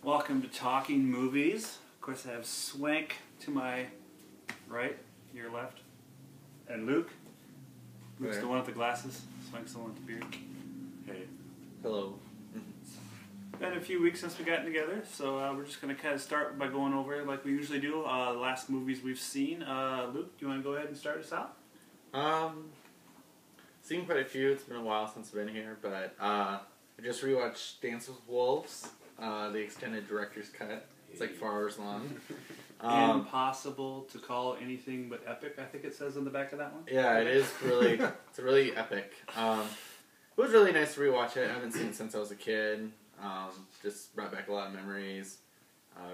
Welcome to Talking Movies. Of course, I have Swank to my right, your left, and Luke. Luke's the one with the glasses. Swank's the one with the beard. Hey. Hello. Been a few weeks since we got together, so we're just going to kind of start by going over, like we usually do, the last movies we've seen. Luke, do you want to go ahead and start us out? Seen quite a few. It's been a while since I've been here, but I just rewatched Dance with Wolves, the extended director's cut. It's like 4 hours long. Impossible to call anything but epic, I think it says on the back of that one. Yeah, it is really, it's really epic. It was really nice to rewatch it. I haven't seen it since I was a kid. Just brought back a lot of memories.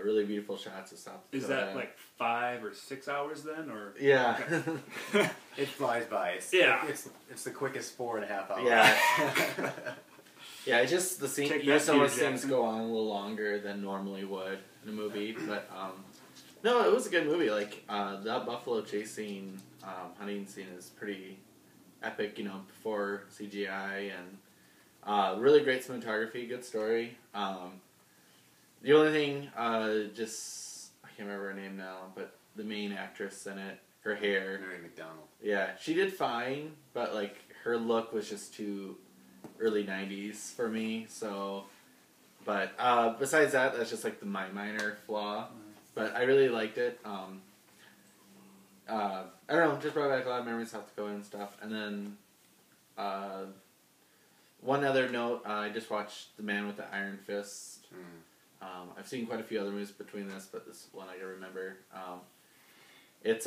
Really beautiful shots of South Dakota. Is that like 5 or 6 hours then, or? Yeah. Okay. It flies by. It's the quickest 4.5 hours. Yeah. Yeah, it's just the scene. Take You know, that, some of those Peter things Jackson. go on a little longer than normally would in a movie, but no, it was a good movie. Like that buffalo chase scene, hunting scene is pretty epic. You know, before CGI and really great cinematography, good story. The only thing, just I can't remember her name now, but the main actress in it, her hair. Mary McDonald. Yeah, she did fine, but like her look was just too early 90s for me, so, but besides that, that's just like my minor flaw, but I really liked it. I don't know, just brought back a lot of memories of South Dakota and stuff, and then one other note, I just watched The Man with the Iron Fist. I've seen quite a few other movies between this, but this one I can remember. It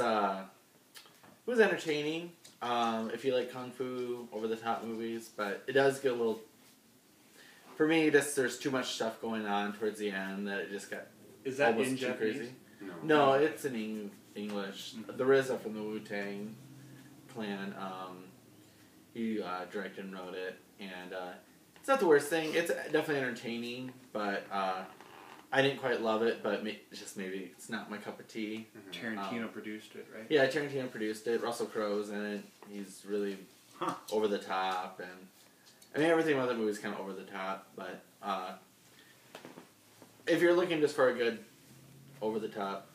was entertaining. If you like kung fu, over the top movies, but it does get a little. For me, there's too much stuff going on towards the end that it just got. Is that almost in too Japanese? crazy. No, it's in English. The RZA from the Wu-Tang Clan, he directed and wrote it, and it's not the worst thing. It's definitely entertaining, but I didn't quite love it. But maybe it's not my cup of tea. Tarantino produced it, right? Yeah, Tarantino produced it. Russell Crowe's in it. He's really over the top, and I mean everything about the movie is kind of over the top. But if you're looking just for a good over the top,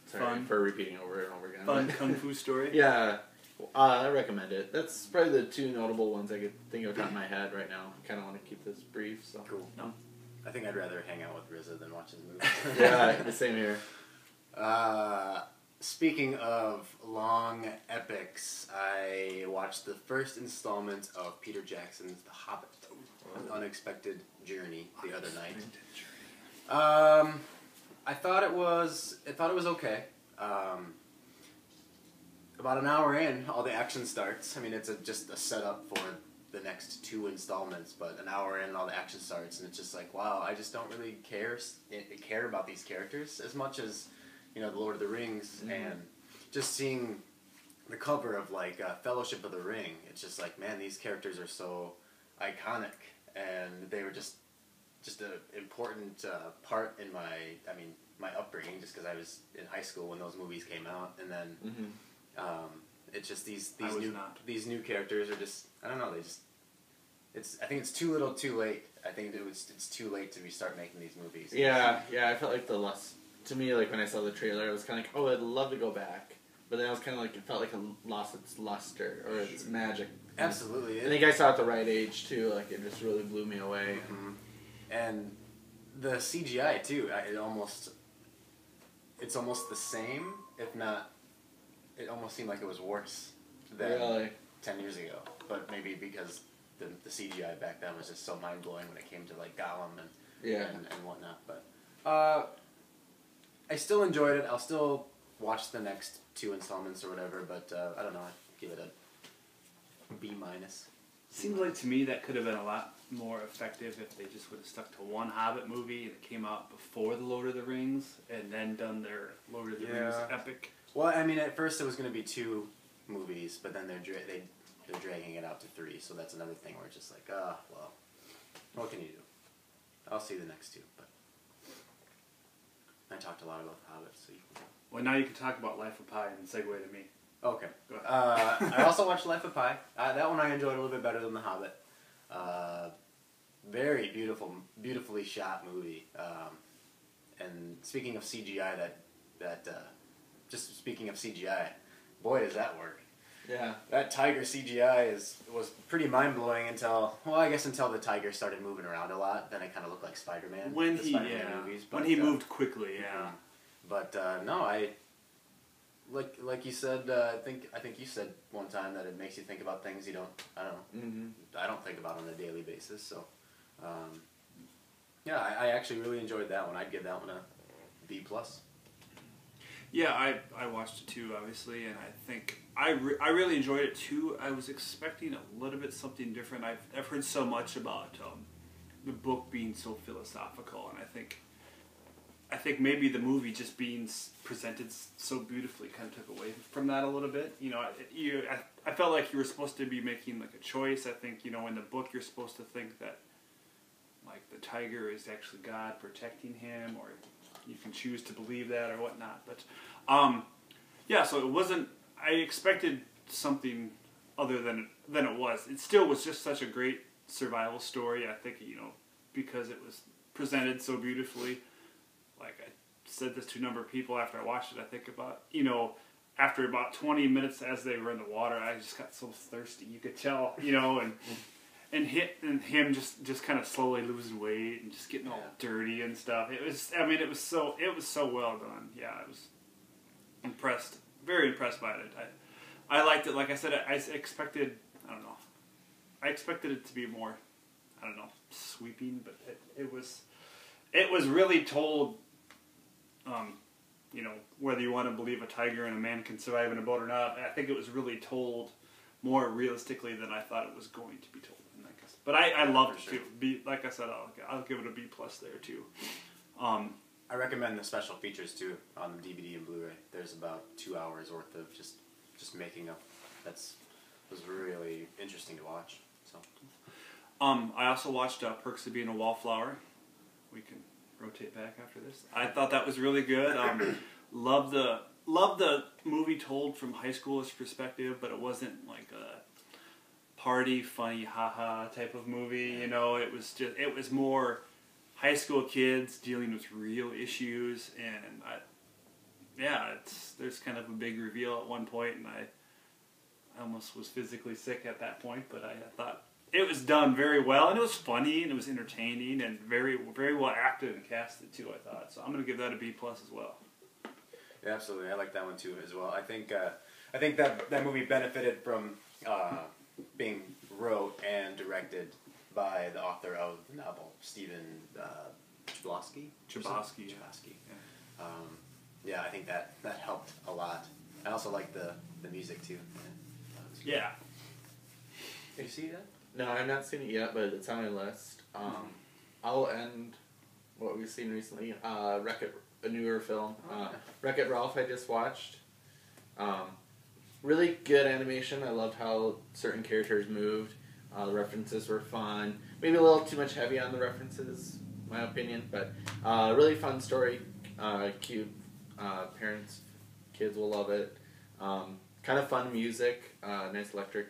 Fun. for repeating over and over again, Fun kung fu story. yeah, I recommend it. That's probably the two notable ones I could think of top of my head right now. I kind of want to keep this brief. So Cool. No. I think I'd rather hang out with RZA than watch his movie. yeah, the same here. Speaking of long epics, I watched the first installment of Peter Jackson's The Hobbit, An Unexpected Journey, the other night. I thought it was okay. About an hour in, all the action starts. I mean, it's just a setup for the next 2 installments, but an hour in, all the action starts, and it's just like, wow, I just don't really care about these characters as much as, you know, the Lord of the Rings, and just seeing the cover of like Fellowship of the Ring. It's just like, man, these characters are so iconic, and they were just an important part in my upbringing, just because I was in high school when those movies came out, and then. It's just these new characters are just, I don't know, I think it's too little too late. I think it's too late to start making these movies. Yeah, I felt like to me, like when I saw the trailer, I was kind of like, oh, I'd love to go back. But then I was kind of like, it felt like it lost its luster, or its magic. Absolutely. I think I saw it at the right age, too. Like, it just really blew me away. Mm-hmm. And the CGI, too, it's almost the same, if not, it almost seemed like it was worse than 10 years ago. But maybe because the CGI back then was just so mind-blowing when it came to, like, Gollum and whatnot. But I still enjoyed it. I'll still watch the next 2 installments or whatever, but I don't know. I'd give it a B-. Seems like to me that could have been a lot more effective if they just would have stuck to one Hobbit movie that came out before the Lord of the Rings, and then done their Lord of the Rings epic. Well, I mean, at first it was going to be 2 movies, but then they're dragging it out to 3, so that's another thing where it's just like, well, what can you do? I'll see the next 2, but I talked a lot about The Hobbit, so you can... Well, now you can talk about Life of Pi and segue to me. Okay. Go ahead. I also watched Life of Pi. That one I enjoyed a little bit better than The Hobbit. Very beautifully shot movie. And speaking of CGI, just speaking of CGI, boy does that work. Yeah. That tiger CGI was pretty mind blowing until the tiger started moving around a lot. Then it kind of looked like Spider-Man. When the he Spider-Man movies, when he moved quickly, yeah. But no, like you said, I think you said one time that it makes you think about things I don't think about on a daily basis. So, yeah, I actually really enjoyed that one. I'd give that one a B+. Yeah, I watched it too, obviously, and I think I really enjoyed it too. I was expecting a little bit something different. I've heard so much about the book being so philosophical, and I think maybe the movie just being presented so beautifully kind of took away from that a little bit. You know, I felt like you were supposed to be making like a choice. I think, you know, in the book you're supposed to think that like the tiger is actually God protecting him, or you can choose to believe that or whatnot. But yeah, so it wasn't. I expected something other than it was. It still was just such a great survival story. I think, you know, because it was presented so beautifully. Like I said this to a number of people after I watched it. I think about, you know, after about 20 minutes as they were in the water, I just got so thirsty. You could tell, you know, and him just kind of slowly losing weight and just getting all dirty and stuff. It was so well done. Yeah, I was impressed, very impressed by it. I liked it. Like I said, I expected it to be more, sweeping, but it was really told. You know, whether you want to believe a tiger and a man can survive in a boat or not, I think it was really told more realistically than I thought it was going to be told. But I loved it too. Like I said, I'll give it a B+ there too. I recommend the special features too on the DVD and Blu-ray. There's about 2 hours worth of just making up. Was really interesting to watch. So, I also watched Perks of Being a Wallflower. We can rotate back after this. I thought that was really good. Love the movie told from high schoolers' perspective, but it wasn't like a party, funny, haha type of movie. You know, it was more high school kids dealing with real issues, and there's kind of a big reveal at one point, and I almost was physically sick at that point, but I thought it was done very well, and it was funny, and it was entertaining, and very, very well acted and casted too, I thought. So I'm going to give that a B+ as well. Yeah, absolutely. I like that one too as well. I think that movie benefited from being wrote and directed by the author of the novel, Stephen Chbosky. Chbosky. Yeah, I think that helped a lot. I also like the music too. Yeah. Did you see that? No, I've not seen it yet, but it's on my list. I'll end what we've seen recently. Wreck-It, a newer film. Wreck-It Ralph I just watched. Really good animation. I loved how certain characters moved. The references were fun. Maybe a little too much heavy on the references, my opinion, but really fun story. Cute. Parents, kids will love it. Kind of fun music. Nice electric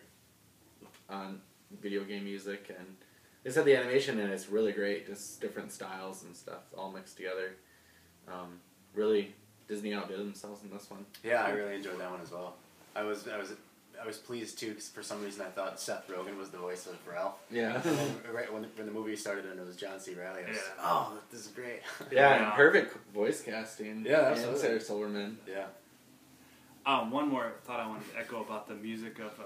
video game music, and they said the animation in it's really great. Just different styles and stuff all mixed together. Really, Disney outdid themselves in this one. Yeah, I really enjoyed that one as well. I was pleased too, because for some reason I thought Seth Rogen was the voice of Ralph. Yeah. And then, right when the movie started and it was John C. Reilly, I was like, oh, this is great. Yeah, and perfect voice casting. Yeah, absolutely. And Sarah Silverman. Yeah. One more thought I wanted to echo about the music of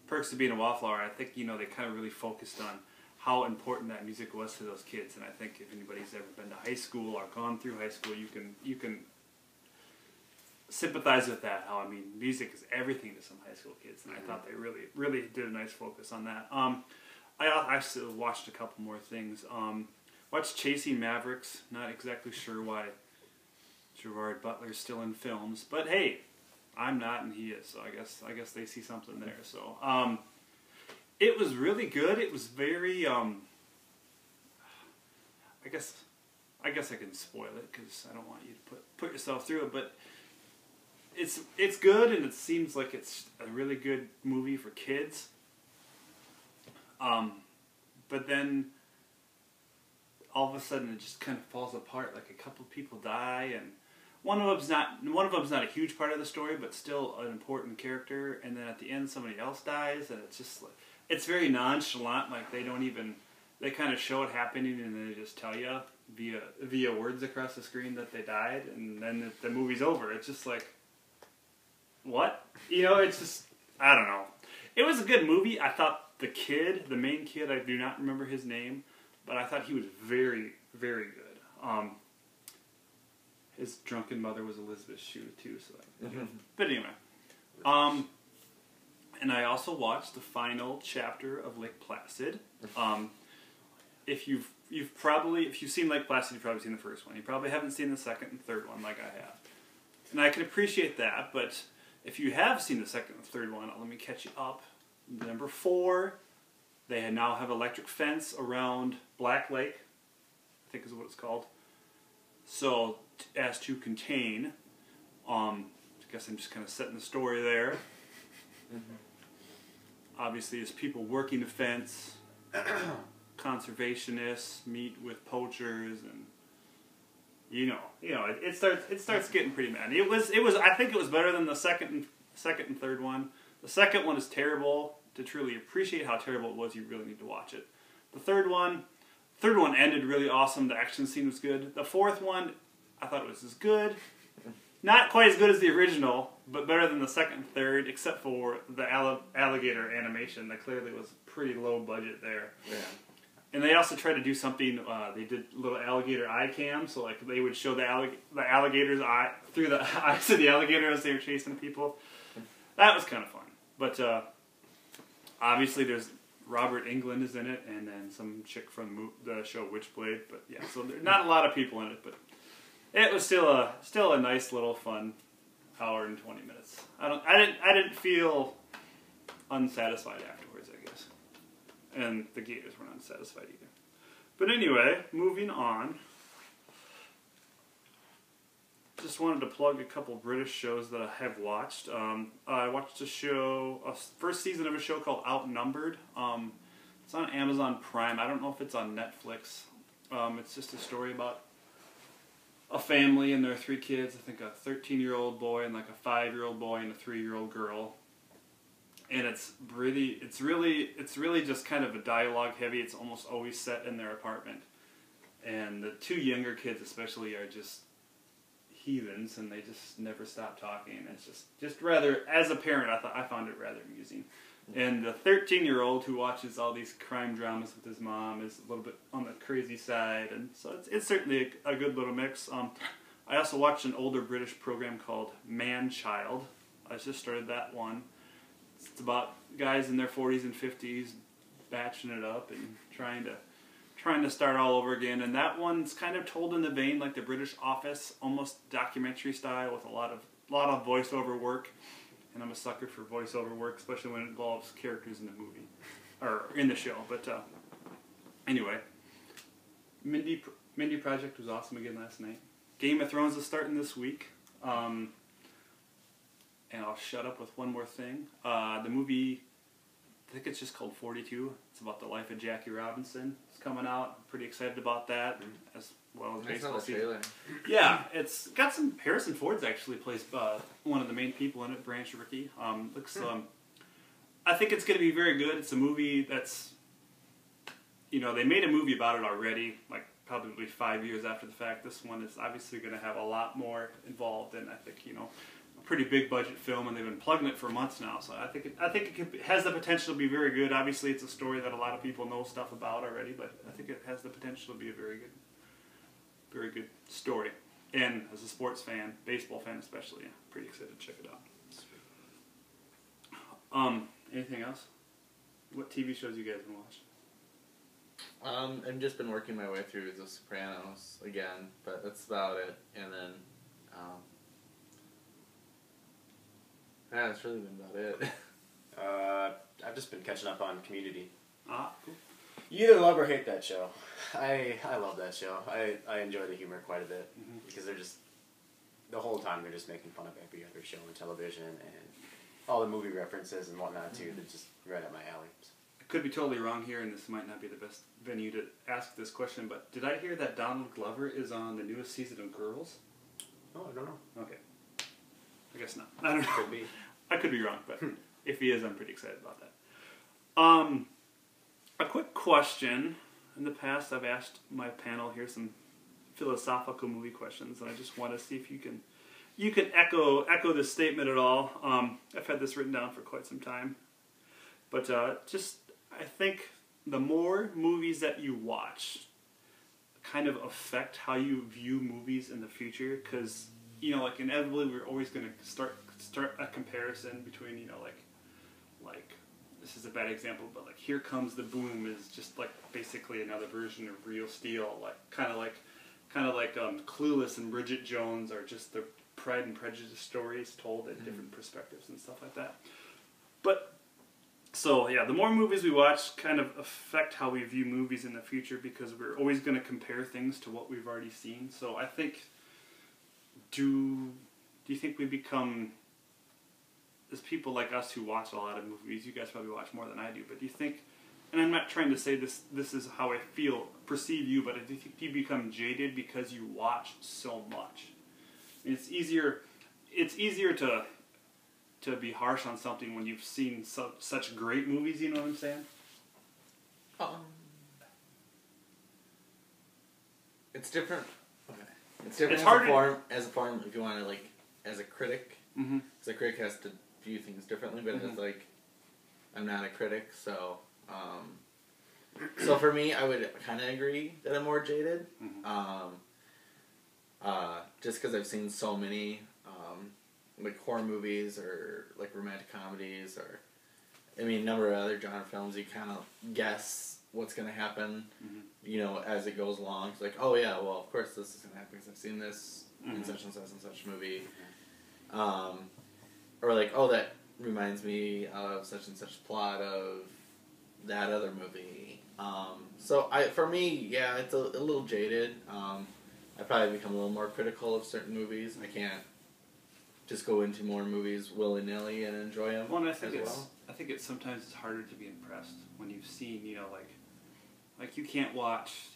Perks of Being a Wallflower. I think, you know, they kind of really focused on how important that music was to those kids, and I think if anybody's ever been to high school or gone through high school, you can sympathize with that. How, I mean, music is everything to some high school kids, and I thought they really, really did a nice focus on that. I still watched a couple more things. Watched Chasing Mavericks. Not exactly sure why Gerard Butler's still in films, but hey, I'm not and he is, so I guess they see something there. So it was really good. It was very I guess I can spoil it because I don't want you to put yourself through it, but it's good, and it seems like it's a really good movie for kids. But then all of a sudden it just kind of falls apart. Like a couple people die, and one of them's not a huge part of the story, but still an important character. And then at the end, somebody else dies, and it's just like, it's very nonchalant. Like they kind of show it happening, and then they just tell you via words across the screen that they died, and then the movie's over. It's just like, what? It's just, I don't know. It was a good movie. I thought the main kid, I do not remember his name, but I thought he was very, very good. His drunken mother was Elizabeth Shue too. So, but anyway, and I also watched the final chapter of Lake Placid. If you've seen Lake Placid, you've probably seen the first one. You probably haven't seen the second and third one like I have, and I can appreciate that. But if you have seen the second and third one, let me catch you up. Number 4, they now have electric fence around Black Lake, I think is what it's called. So, as to contain, I guess I'm just kind of setting the story there. Obviously, as people working the fence, conservationists meet with poachers, and it starts getting pretty mad. It was I think it was better than the second and third one. The second one is terrible. To truly appreciate how terrible it was, you really need to watch it. The third one ended really awesome. The action scene was good. The fourth one, I thought it was as good. Not quite as good as the original, but better than the second and third, except for the alligator animation. That clearly was pretty low budget there. Yeah. And they also tried to do something. They did little alligator eye cam, so like they would show the alligator's eye through the eyes of the alligator as they were chasing people. That was kind of fun. But obviously, there's Robert Englund is in it, and then some chick from the show Witchblade. But yeah, so there's not a lot of people in it, but it was still a nice little fun hour and 20 minutes. I didn't feel unsatisfied afterwards, I guess, and the Gators weren't unsatisfied either. But anyway, moving on. Just wanted to plug a couple British shows that I have watched. I watched a first season of a show called Outnumbered. It's on Amazon Prime. I don't know if it's on Netflix. It's just a story about a family and their 3 kids. I think a 13-year-old boy and like a 5-year-old boy and a 3-year-old girl. And it's really just kind of a dialogue heavy. It's almost always set in their apartment. And the 2 younger kids especially are just heathens, and they just never stop talking. It's just rather, as a parent, I found it rather amusing. And the 13-year-old who watches all these crime dramas with his mom is a little bit on the crazy side, and so it's certainly a good little mix. I also watched an older British program called Man-Child. I just started that one. It's about guys in their 40s and 50s batching it up and trying to start all over again, and that one's kind of told in the vein like the British Office, almost documentary style with a lot of voiceover work. And I'm a sucker for voiceover work, especially when it involves characters in the movie or in the show. But anyway, Mindy Project was awesome again last night. Game of Thrones is starting this week, and I'll shut up with one more thing. The movie, I think it's just called 42. It's about the life of Jackie Robinson. It's coming out. I'm pretty excited about that, as well as baseball season. Yeah, it's got some. Harrison Ford's actually plays one of the main people in it, Branch Rickey. I think it's going to be very good. It's a movie that's, they made a movie about it already, like probably 5 years after the fact. This one is obviously going to have a lot more involved, and I think pretty big budget film, and they've been plugging it for months now. So I think it has the potential to be very good. Obviously, it's a story that a lot of people know stuff about already, but I think it has the potential to be a very good story. And as a sports fan, baseball fan especially, I'm pretty excited to check it out. Anything else? What TV shows you guys been watching? I've just been working my way through The Sopranos again, but that's about it. And then that's really been about it. I've just been catching up on Community. Cool. You either love or hate that show. I love that show. I enjoy the humor quite a bit, because they're just, the whole time they're just making fun of every other show on television, and all the movie references and whatnot too. They're just right up my alley. I could be totally wrong here, and this might not be the best venue to ask this question, but did I hear that Donald Glover is on the newest season of Girls? Oh, I don't know. Okay. I guess not. I don't know. Could be. I could be wrong, but if he is, I'm pretty excited about that. A quick question. In the past, I've asked my panel here some philosophical movie questions, and I just want to see if you can echo this statement at all. I've had this written down for quite some time, but I think the more movies that you watch kind of affect how you view movies in the future, because like inevitably we're always going to start a comparison between like this is a bad example, but like Here Comes the Boom is just like basically another version of Real Steel, like kind of like Clueless and Bridget Jones are just the Pride and Prejudice stories told at different perspectives and stuff like that. But so yeah, the more movies we watch kind of affect how we view movies in the future, because we're always going to compare things to what we've already seen. So I think, do you think we become, as people like us who watch a lot of movies, you guys probably watch more than I do, but do you think, and I'm not trying to say this is how I perceive you, but do you think you become jaded because you watch so much? It's easier to be harsh on something when you've seen such great movies, you know what I'm saying? It's different. Okay. It's different as a form if you want to, like, as a critic. Mm-hmm. As a critic has to view things differently, but Mm-hmm. it's like, I'm not a critic, so so for me, I would kind of agree that I'm more jaded. Mm-hmm. Just because I've seen so many like horror movies or like romantic comedies, or a number of other genre films. You kind of guess what's going to happen, as it goes along. It's like, oh yeah, well of course this is going to happen because I've seen this in such and such movie. Or like, oh, that reminds me of such and such plot of that other movie. So for me, yeah, it's a little jaded. I probably become a little more critical of certain movies. I can't just go into more movies willy-nilly and enjoy them. Well, and I think it's sometimes it's harder to be impressed when you've seen, like you can't watch,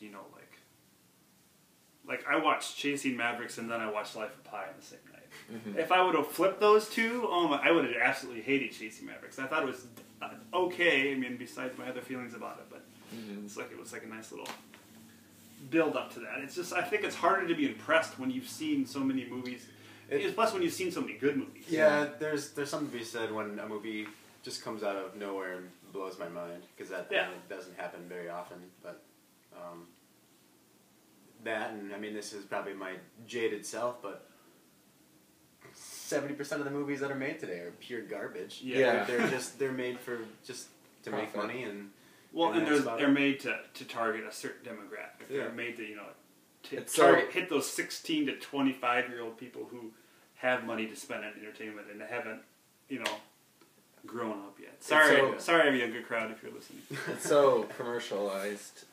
like I watched Chasing Mavericks and then I watched Life of Pi on the same night. Mm-hmm. If I would have flipped those two, I would have absolutely hated Chasing Mavericks. I thought it was okay. Besides my other feelings about it, but it was like a nice little build up to that. It's just, I think it's harder to be impressed when you've seen so many movies. Plus when you've seen so many good movies. Yeah, there's something to be said when a movie just comes out of nowhere and blows my mind, because that doesn't happen very often. But that, and this is probably my jaded self, but 70% of the movies that are made today are pure garbage. Yeah. They're made for just to make money and. Well, and they're made to target a certain demographic. Yeah. They're made to hit those 16 to 25-year-old people who have money to spend on entertainment and haven't, grown up yet. Sorry, younger crowd, if you're listening. It's so commercialized.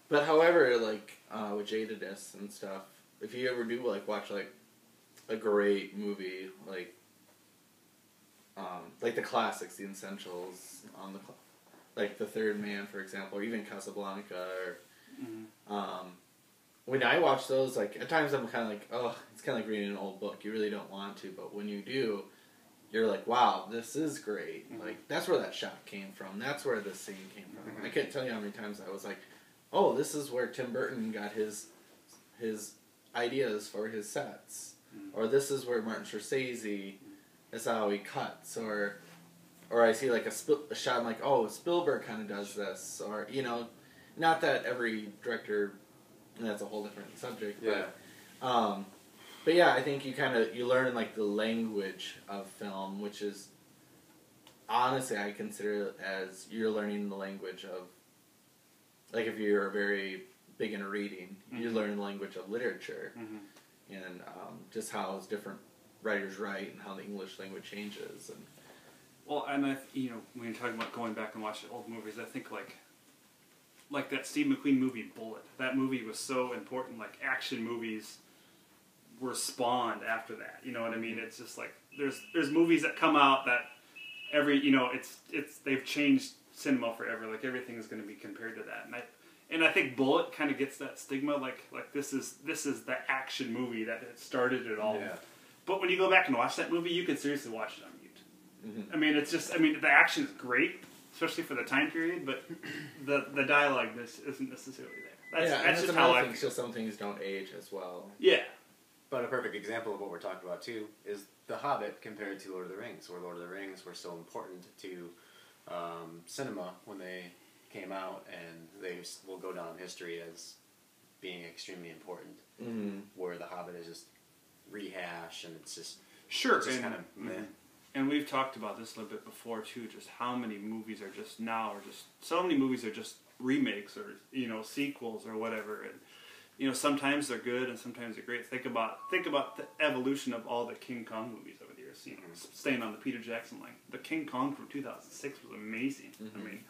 But however, like with jadedness and stuff, if you ever do watch a great movie, like the classics, the essentials like The Third Man, for example, or even Casablanca, or when I watch those, at times I'm kind of like, oh, it's kind of like reading an old book. You really don't want to, but when you do, you're like, wow, this is great. That's where that shot came from. That's where this scene came from. I can't tell you how many times I was like, oh, this is where Tim Burton got his ideas for his sets. Or this is where Martin Scorsese, that's how he cuts. Or I see a shot, I'm like, oh, Spielberg kind of does this. Or, not that every director, and that's a whole different subject. Yeah. But yeah, I think you learn the language of film, which is, honestly, I consider it as you're learning the language of, if you're very big into reading, you learn the language of literature. And just how different writers write and how the English language changes. And well, and when you're talking about going back and watching old movies, I think like that Steve McQueen movie Bullet. That movie was so important. Action movies were spawned after that. You know what I mean? It's just there's movies that come out that every it's they've changed cinema forever. Like everything is going to be compared to that, and I think Bullet kind of gets that stigma. Like this is the action movie that started it all. Yeah. But when you go back and watch that movie, you can seriously watch it on mute. Mm-hmm. I mean, it's just. I mean, the action is great, especially for the time period. But the dialogue isn't necessarily there. That's just how I feel. So some things don't age as well. Yeah. But a perfect example of what we're talking about too is The Hobbit compared to Lord of the Rings, where Lord of the Rings were so important to cinema when they came out, and they will go down in history as being extremely important. Mm-hmm. Where The Hobbit is just rehash, and it's just Sure. it's just And, kind of meh. and we've talked about this a little bit before too. Just how many movies are just now, or just so many movies are just remakes or sequels or whatever. And sometimes they're good and sometimes they're great. Think about the evolution of all the King Kong movies over the years. Staying on the Peter Jackson line, the King Kong from 2006 was amazing. Mm-hmm. I mean,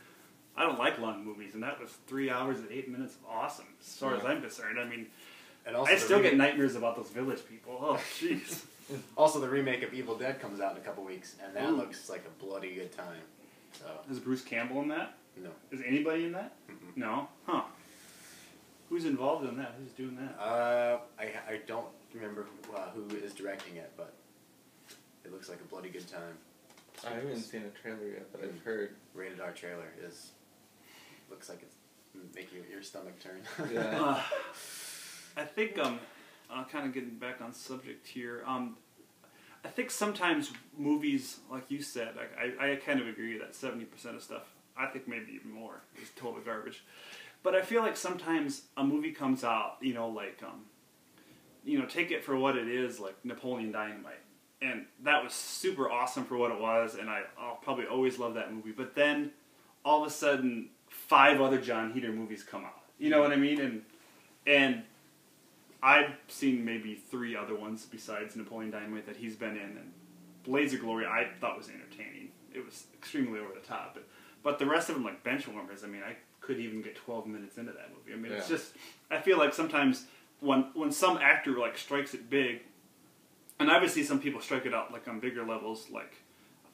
I don't like long movies, and that was 3 hours and 8 minutes of awesome. As far as I'm concerned, I mean, And also I the still get remake- nightmares about those village people. Oh, jeez. Also, the remake of Evil Dead comes out in a couple weeks, and that Ooh. looks like a bloody good time. So Is Bruce Campbell in that? no, Is anybody in that? Mm-mm. No? Huh. Who's involved in that? Who's doing that? I don't remember who is directing it, but it looks like a bloody good time. I haven't seen a trailer yet, but I've heard. Rated R trailer looks like it's making your stomach turn. Yeah. I think, kind of getting back on subject here, I think sometimes movies, like you said, I kind of agree that 70% of stuff, I think maybe even more, is total garbage. But I feel like sometimes a movie comes out, take it for what it is, like Napoleon Dynamite. And that was super awesome for what it was, and I'll probably always love that movie. But then, all of a sudden, 5 other John Heder movies come out. You know what I mean? And I've seen maybe 3 other ones besides Napoleon Dynamite that he's been in. And Blades of Glory, I thought was entertaining. It was extremely over the top. But the rest of them, like Benchwarmers, I mean, I couldn't even get 12 minutes into that movie. I mean, It's just, I feel like sometimes when some actor like strikes it big, and obviously some people strike it out like on bigger levels, like,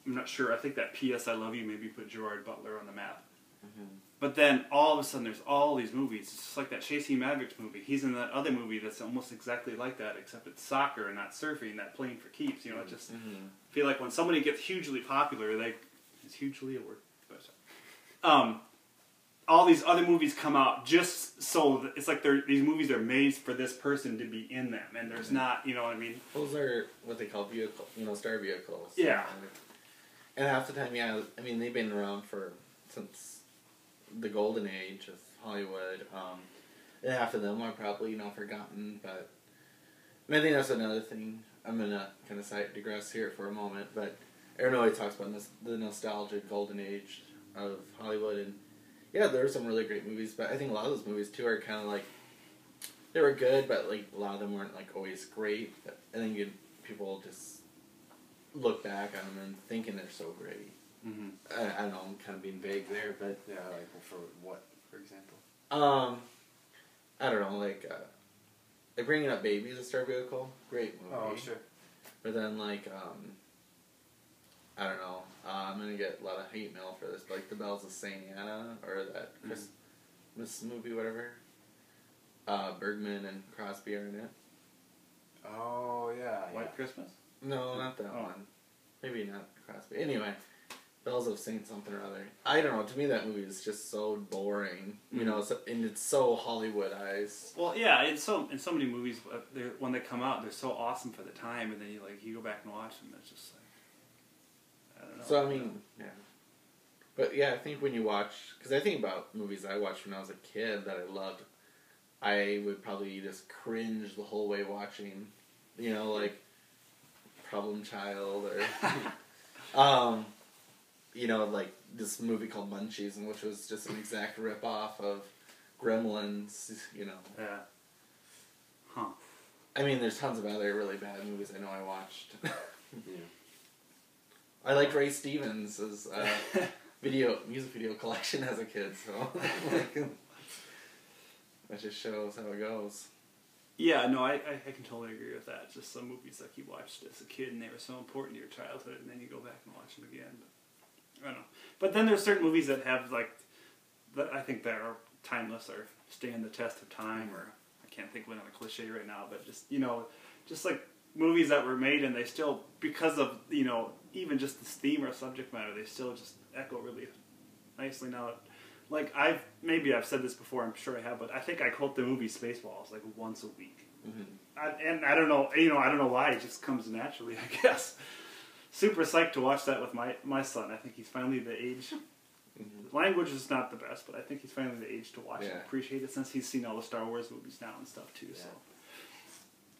I'm not sure, I think that P.S. I Love You maybe put Gerard Butler on the map. Mm-hmm. But then all of a sudden there's all these movies. It's just like that Chasing Mavericks movie. He's in that other movie that's almost exactly like that, except it's soccer and not surfing, that playing for keeps. It just feel like when somebody gets hugely popular, is hugely a word? All these other movies come out just so that it's like these movies are made for this person to be in them, and there's not, you know what I mean? Those are what they call star vehicles. Yeah. And half the time, yeah, I mean, they've been around since the golden age of Hollywood. And half of them are probably, forgotten, but I think that's another thing. I'm going to kind of digress here for a moment, but Aaron always talks about the nostalgic golden age of Hollywood, and yeah, there are some really great movies, but I think a lot of those movies too are kind of like, they were good, but like a lot of them weren't like always great. But I think people just look back on them and thinking they're so great. Mm-hmm. I don't know, I'm kind of being vague there, but Yeah, like for what, for example? I don't know, like Bringing Up Baby is a star vehicle, great movie. Oh, sure. But then like I don't know. I'm gonna get a lot of hate mail for this, but like The Bells of St. Anna or that Christmas movie, whatever. Bergman and Crosby are in it. Oh, yeah. White Christmas? No, not that one. Maybe not Crosby. Anyway, Bells of St. something or other. I don't know. To me, that movie is just so boring. You know, and it's so Hollywoodized. Well, yeah, in so many movies, when they come out, they're so awesome for the time, and then you go back and watch them, it's just like, I don't know. So, I mean, yeah. But, yeah, I think when you watch... Because I think about movies I watched when I was a kid that I loved. I would probably just cringe the whole way watching, like Problem Child or... like this movie called Munchies, which was just an exact rip-off of Gremlins, Yeah. Huh. I mean, there's tons of other really bad movies I know I watched. Yeah. I liked Ray Stevens' music video collection as a kid, so that just shows how it goes. Yeah, no, I can totally agree with that. Just some movies like you watched as a kid and they were so important to your childhood, and then you go back and watch them again. But I don't know. But then there's certain movies that have like, that I think that are timeless or stand the test of time, or I can't think of another cliche right now, but just, you know, just like movies that were made and they still, because of, you know, even just this theme or subject matter, they still just echo really nicely now. Like, maybe I've said this before, I'm sure I have, but I think I quote the movie Spaceballs like once a week. Mm-hmm. And I don't know, you know, I don't know why, it just comes naturally, I guess. Super psyched to watch that with my son. I think he's finally the age. Mm-hmm. Language is not the best, but I think he's finally the age to watch and appreciate it, since he's seen all the Star Wars movies now and stuff too. So.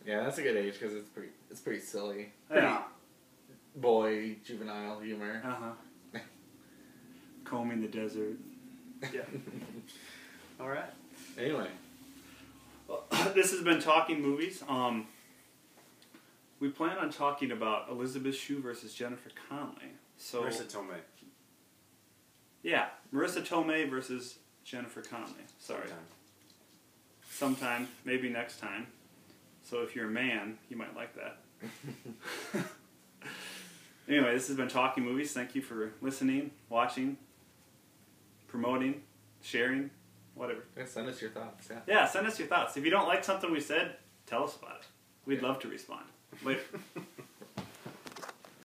Yeah, that's a good age because it's pretty silly. Pretty boy juvenile humor. Combing the desert. Yeah. All right. Anyway, well, this has been Talking Movies. We plan on talking about Elizabeth Shue versus Jennifer Connelly. So Marissa Tomei. Yeah, Marissa Tomei versus Jennifer Connelly. Sorry. Sometime, maybe next time. So if you're a man, you might like that. Anyway, this has been Talking Movies. Thank you for listening, watching, promoting, sharing, whatever. Yeah, send us your thoughts. Yeah, send us your thoughts. If you don't like something we said, tell us about it. We'd love to respond. Later.